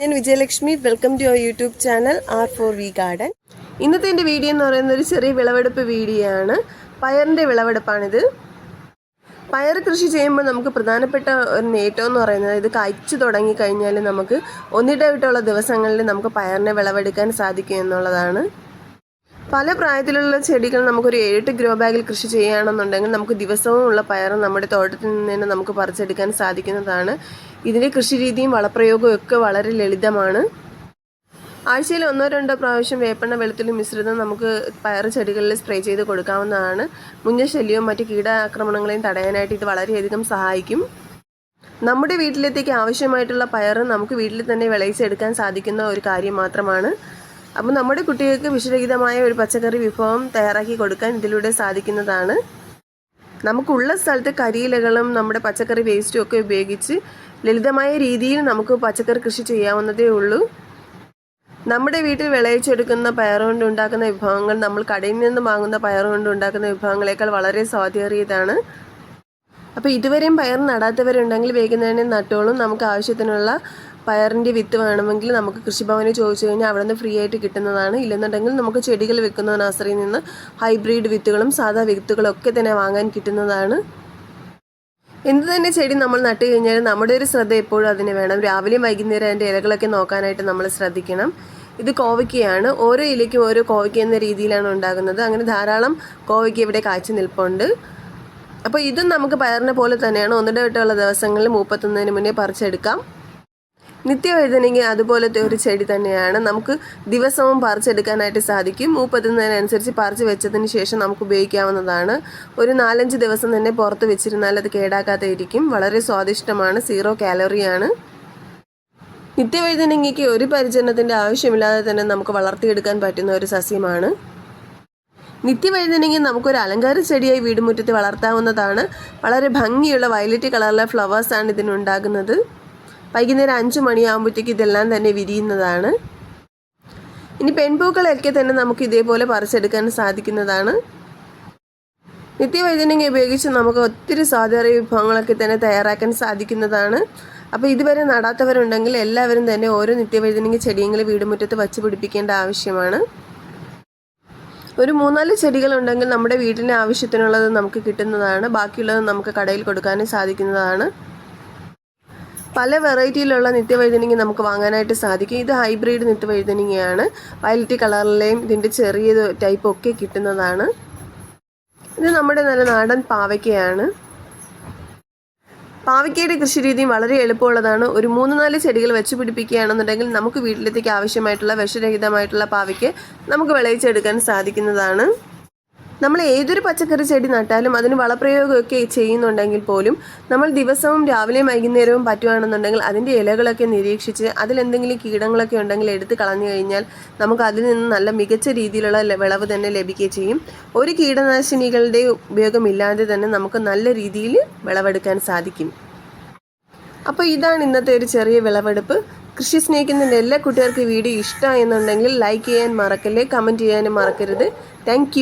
ഞാൻ Vijayalakshmi. Welcome to our YouTube channel R4V garden. ഇന്നത്തെ എൻ്റെ വീഡിയോ എന്ന് പറയുന്നത് ഒരു ചെറിയ വിളവെടുപ്പ് വീഡിയോ ആണ്. പയറിൻ്റെ വിളവെടുപ്പാണിത്. പയർ കൃഷി ചെയ്യുമ്പോൾ നമുക്ക് പ്രധാനപ്പെട്ട ഒരു നേട്ടം എന്ന് പറയുന്നത് ഇത് കഴിച്ചു തുടങ്ങിക്കഴിഞ്ഞാൽ നമുക്ക് ഒന്നിടവിട്ടുള്ള ദിവസങ്ങളിൽ നമുക്ക് പയറിനെ വിളവെടുക്കാൻ സാധിക്കും എന്നുള്ളതാണ്. പല പ്രായത്തിലുള്ള ചെടികൾ നമുക്കൊരു 7-8 ഗ്രോ ബാഗിൽ കൃഷി ചെയ്യുകയാണെന്നുണ്ടെങ്കിൽ നമുക്ക് ദിവസവും ഉള്ള പയർ നമ്മുടെ തോട്ടത്തിൽ നിന്ന് തന്നെ നമുക്ക് പറിച്ചെടുക്കാൻ സാധിക്കുന്നതാണ്. ഇതിൻ്റെ കൃഷി രീതിയും വളപ്രയോഗവും ഒക്കെ വളരെ ലളിതമാണ്. ആഴ്ചയിൽ 1-2 പ്രാവശ്യം വേപ്പെണ്ണ വെളുത്തുള്ളി മിശ്രിതം നമുക്ക് പയർ ചെടികളിൽ സ്പ്രേ ചെയ്ത് കൊടുക്കാവുന്നതാണ്. മുഞ്ഞശല്യവും മറ്റ് കീടാക്രമണങ്ങളെയും തടയാനായിട്ട് ഇത് വളരെയധികം സഹായിക്കും. നമ്മുടെ വീട്ടിലത്തേക്ക് ആവശ്യമായിട്ടുള്ള പയർ നമുക്ക് വീട്ടിൽ തന്നെ വിളയിച്ചെടുക്കാൻ സാധിക്കുന്ന ഒരു കാര്യം മാത്രമാണ്. അപ്പോൾ നമ്മുടെ കുട്ടികൾക്ക് വിഷരഹിതമായ ഒരു പച്ചക്കറി വിഭവം തയ്യാറാക്കി കൊടുക്കാൻ ഇതിലൂടെ സാധിക്കുന്നതാണ്. നമുക്കുള്ള സ്ഥലത്ത് കരിയിലകളും നമ്മുടെ പച്ചക്കറി വേസ്റ്റും ഒക്കെ ഉപയോഗിച്ച് ലളിതമായ രീതിയിൽ നമുക്ക് പച്ചക്കറി കൃഷി ചെയ്യാവുന്നതേ ഉള്ളൂ. നമ്മുടെ വീട്ടിൽ വിളയിച്ചെടുക്കുന്ന പയർ കൊണ്ട് ഉണ്ടാക്കുന്ന വിഭവങ്ങൾ നമ്മൾ കടയിൽ നിന്ന് വാങ്ങുന്ന പയർ കൊണ്ട് ഉണ്ടാക്കുന്ന വിഭവങ്ങളേക്കാൾ വളരെ സ്വാദേറിയതാണ്. അപ്പോൾ ഇതുവരെയും പയർ നടാത്തവരുണ്ടെങ്കിൽ വേഗം തന്നെ നട്ടോളും. നമുക്ക് ആവശ്യത്തിനുള്ള പയറിൻ്റെ വിത്ത് വേണമെങ്കിൽ നമുക്ക് കൃഷിഭവനിൽ ചോദിച്ചു കഴിഞ്ഞാൽ അവിടെ നിന്ന് ഫ്രീ ആയിട്ട് കിട്ടുന്നതാണ്. ഇല്ലെന്നുണ്ടെങ്കിൽ നമുക്ക് ചെടികൾ വെക്കുന്ന നഴ്സറിയിൽ നിന്ന് ഹൈബ്രിഡ് വിത്തുകളും സാധാ വിത്തുകളും ഒക്കെ തന്നെ വാങ്ങാൻ കിട്ടുന്നതാണ്. എന്ത് തന്നെ ചെടി നമ്മൾ നട്ട് കഴിഞ്ഞാൽ നമ്മുടെ ഒരു ശ്രദ്ധ എപ്പോഴും അതിന് വേണം. രാവിലെയും വൈകുന്നേരം അതിൻ്റെ ഇലകളൊക്കെ നോക്കാനായിട്ട് നമ്മൾ ശ്രദ്ധിക്കണം. ഇത് കോവയ്ക്കയാണ്. ഓരോ ഇലയ്ക്കും ഓരോ കോവയ്ക്ക എന്ന രീതിയിലാണ് ഉണ്ടാകുന്നത്. അങ്ങനെ ധാരാളം കോവയ്ക്ക ഇവിടെ കാഴ്ച നിൽപ്പുണ്ട്. അപ്പോൾ ഇതും നമുക്ക് പയറിനെ പോലെ തന്നെയാണ്. ഒന്നിടവിട്ടുള്ള ദിവസങ്ങളിൽ 31 മുന്നേ പറിച്ചെടുക്കാം. നിത്യവഴുതനങ്ങ അതുപോലത്തെ ഒരു ചെടി തന്നെയാണ്. നമുക്ക് ദിവസവും പറിച്ചെടുക്കാനായിട്ട് സാധിക്കും. 31 പറിച്ച് വെച്ചതിന് ശേഷം നമുക്ക് ഉപയോഗിക്കാവുന്നതാണ്. ഒരു 4-5 ദിവസം തന്നെ പുറത്ത് വെച്ചിരുന്നാൽ അത് കേടാക്കാതെ ഇരിക്കും. വളരെ സ്വാദിഷ്ടമാണ്. 0 കാലറിയാണ്. നിത്യവഴുതനങ്ങയ്ക്ക് ഒരു പരിചരണത്തിൻ്റെ ആവശ്യമില്ലാതെ തന്നെ നമുക്ക് വളർത്തിയെടുക്കാൻ പറ്റുന്ന ഒരു സസ്യമാണ്. നിത്യവഴുതനങ്ങ നമുക്കൊരു അലങ്കാര ചെടിയായി വീടുമുറ്റത്ത് വളർത്താവുന്നതാണ്. വളരെ ഭംഗിയുള്ള വയലറ്റ് കളറിലെ ഫ്ലവേഴ്സാണ് ഇതിനുണ്ടാകുന്നത്. വൈകുന്നേരം 5 മണിയാകുമ്പോഴത്തേക്ക് ഇതെല്ലാം തന്നെ വിരിയുന്നതാണ്. ഇനി പെൺപൂക്കളൊക്കെ തന്നെ നമുക്ക് ഇതേപോലെ പറിച്ചെടുക്കാൻ സാധിക്കുന്നതാണ്. നിത്യവഴുതനങ്ങ ഉപയോഗിച്ച് നമുക്ക് ഒത്തിരി സ്വാദേറിയ വിഭവങ്ങളൊക്കെ തന്നെ തയ്യാറാക്കാൻ സാധിക്കുന്നതാണ്. അപ്പോൾ ഇതുവരെ നടാത്തവരുണ്ടെങ്കിൽ എല്ലാവരും തന്നെ ഓരോ നിത്യവഴുതനങ്ങ ചെടിയെങ്കിലും വീടുമുറ്റത്ത് വച്ച് പിടിപ്പിക്കേണ്ട ആവശ്യമാണ്. ഒരു 3-4 ചെടികളുണ്ടെങ്കിൽ നമ്മുടെ വീട്ടിൻ്റെ ആവശ്യത്തിനുള്ളത് നമുക്ക് കിട്ടുന്നതാണ്. ബാക്കിയുള്ളത് നമുക്ക് കടയിൽ കൊടുക്കാനും സാധിക്കുന്നതാണ്. പല വെറൈറ്റിയിലുള്ള നിത്യവഴുതനങ്ങ നമുക്ക് വാങ്ങാനായിട്ട് സാധിക്കും. ഇത് ഹൈബ്രിഡ് നിത്യവഴുതനങ്ങയാണ്. വയലറ്റ് കളറിലെയും ഇതിൻ്റെ ചെറിയ ടൈപ്പ് ഒക്കെ കിട്ടുന്നതാണ്. ഇത് നമ്മുടെ നല്ല നാടൻ പാവയ്ക്കയാണ്. പാവയ്ക്കയുടെ കൃഷി രീതിയും വളരെ എളുപ്പമുള്ളതാണ്. ഒരു 3-4 ചെടികൾ വെച്ച് പിടിപ്പിക്കുകയാണെന്നുണ്ടെങ്കിൽ നമുക്ക് വീട്ടിലത്തേക്ക് ആവശ്യമായിട്ടുള്ള വിഷരഹിതമായിട്ടുള്ള പാവയ്ക്ക് നമുക്ക് വിളയിച്ചെടുക്കാൻ സാധിക്കുന്നതാണ്. നമ്മൾ ഏതൊരു പച്ചക്കറി ചെടി നട്ടാലും അതിന് വളപ്രയോഗമൊക്കെ ചെയ്യുന്നുണ്ടെങ്കിൽ പോലും നമ്മൾ ദിവസവും രാവിലെയും വൈകുന്നേരവും പറ്റുകയാണെന്നുണ്ടെങ്കിൽ അതിൻ്റെ ഇലകളൊക്കെ നിരീക്ഷിച്ച് അതിലെന്തെങ്കിലും കീടങ്ങളൊക്കെ ഉണ്ടെങ്കിൽ എടുത്ത് കളഞ്ഞു കഴിഞ്ഞാൽ നമുക്ക് അതിൽ നിന്ന് നല്ല മികച്ച രീതിയിലുള്ള വിളവ് തന്നെ ലഭിക്കുകയും ചെയ്യും. ഒരു കീടനാശിനികളുടെ ഉപയോഗമില്ലാതെ തന്നെ നമുക്ക് നല്ല രീതിയിൽ വിളവെടുക്കാൻ സാധിക്കും. അപ്പോൾ ഇതാണ് ഇന്നത്തെ ഒരു ചെറിയ വിളവെടുപ്പ്. കൃഷി സ്നേഹിക്കുന്ന എല്ലാ കുട്ടികൾക്കും വീഡിയോ ഇഷ്ടമായെന്നുണ്ടെങ്കിൽ ലൈക്ക് ചെയ്യാൻ മറക്കല്ലേ, കമൻറ്റ് ചെയ്യാനും മറക്കരുത്. താങ്ക്